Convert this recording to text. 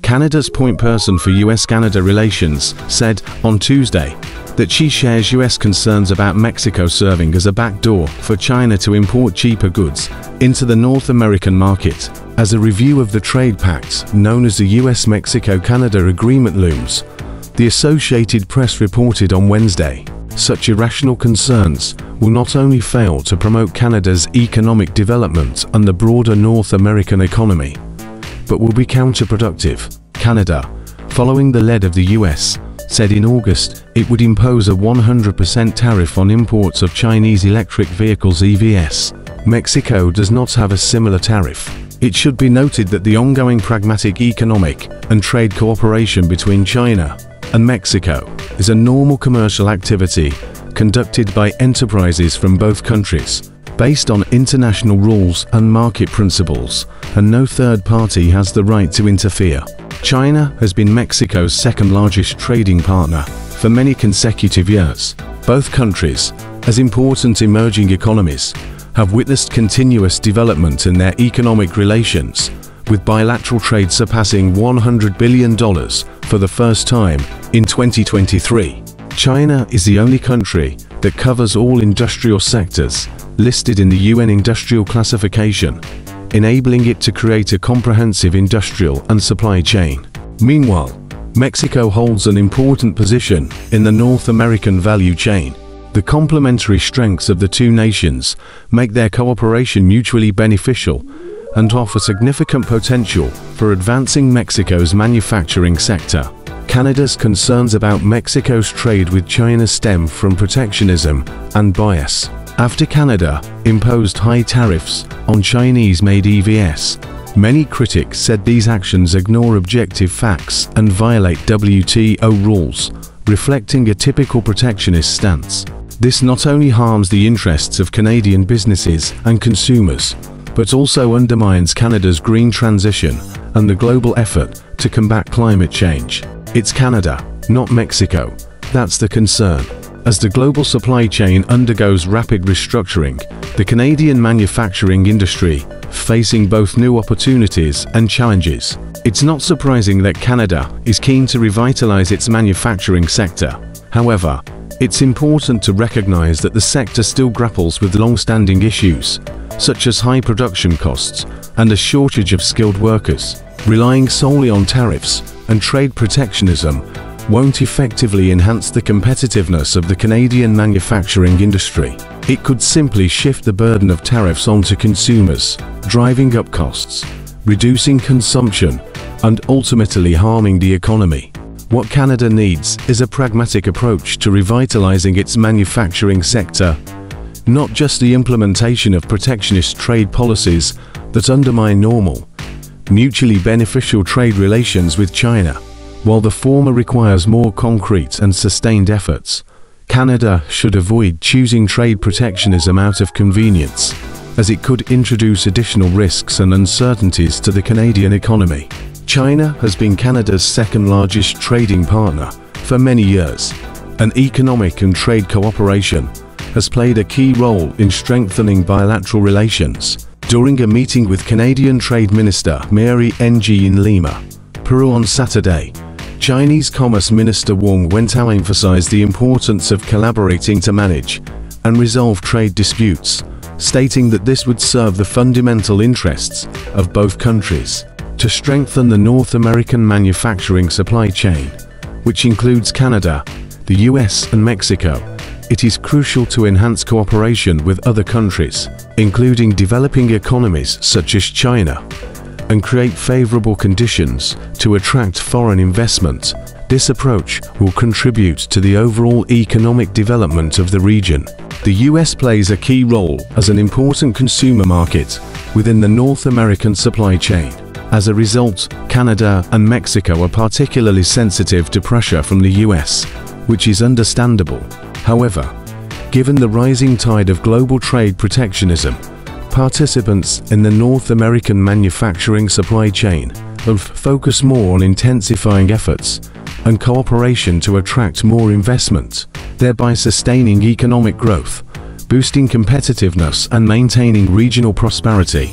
Canada's point person for US-Canada relations said on Tuesday that she shares US concerns about Mexico serving as a backdoor for China to import cheaper goods into the North American market. As a review of the trade pact known as the US-Mexico-Canada Agreement looms, the Associated Press reported on Wednesday, such irrational concerns will not only fail to promote Canada's economic development and the broader North American economy, but will be counterproductive. Canada, following the lead of the US, said in August it would impose a 100% tariff on imports of Chinese electric vehicles (EVs). Mexico does not have a similar tariff. It should be noted that the ongoing pragmatic economic and trade cooperation between China and Mexico is a normal commercial activity conducted by enterprises from both countries, based on international rules and market principles, and no third party has the right to interfere. China has been Mexico's second-largest trading partner for many consecutive years. Both countries, as important emerging economies, have witnessed continuous development in their economic relations, with bilateral trade surpassing $100 billion for the first time in 2023. China is the only country that covers all industrial sectors listed in the UN Industrial Classification, enabling it to create a comprehensive industrial and supply chain. Meanwhile, Mexico holds an important position in the North American value chain. The complementary strengths of the two nations make their cooperation mutually beneficial and offer significant potential for advancing Mexico's manufacturing sector. Canada's concerns about Mexico's trade with China stem from protectionism and bias. After Canada imposed high tariffs on Chinese-made EVs, many critics said these actions ignore objective facts and violate WTO rules, reflecting a typical protectionist stance. This not only harms the interests of Canadian businesses and consumers, but also undermines Canada's green transition and the global effort to combat climate change. It's Canada, not Mexico, that's the concern. As the global supply chain undergoes rapid restructuring, the Canadian manufacturing industry facing both new opportunities and challenges. It's not surprising that Canada is keen to revitalize its manufacturing sector. However, it's important to recognize that the sector still grapples with long-standing issues, such as high production costs and a shortage of skilled workers. Relying solely on tariffs and trade protectionism won't effectively enhance the competitiveness of the Canadian manufacturing industry. It could simply shift the burden of tariffs onto consumers, driving up costs, reducing consumption, and ultimately harming the economy. What Canada needs is a pragmatic approach to revitalizing its manufacturing sector, not just the implementation of protectionist trade policies that undermine normal, mutually beneficial trade relations with China. While the former requires more concrete and sustained efforts, Canada should avoid choosing trade protectionism out of convenience, as it could introduce additional risks and uncertainties to the Canadian economy. China has been Canada's second-largest trading partner for many years, and economic and trade cooperation has played a key role in strengthening bilateral relations. During a meeting with Canadian Trade Minister Mary Ng in Lima, Peru on Saturday, Chinese Commerce Minister Wang Wentao emphasized the importance of collaborating to manage and resolve trade disputes, stating that this would serve the fundamental interests of both countries. To strengthen the North American manufacturing supply chain, which includes Canada, the US and Mexico, it is crucial to enhance cooperation with other countries, including developing economies such as China, and create favorable conditions to attract foreign investment. This approach will contribute to the overall economic development of the region. The US plays a key role as an important consumer market within the North American supply chain. As a result, Canada and Mexico are particularly sensitive to pressure from the US, which is understandable. However, given the rising tide of global trade protectionism, participants in the North American manufacturing supply chain have focused more on intensifying efforts and cooperation to attract more investment, thereby sustaining economic growth, boosting competitiveness and maintaining regional prosperity.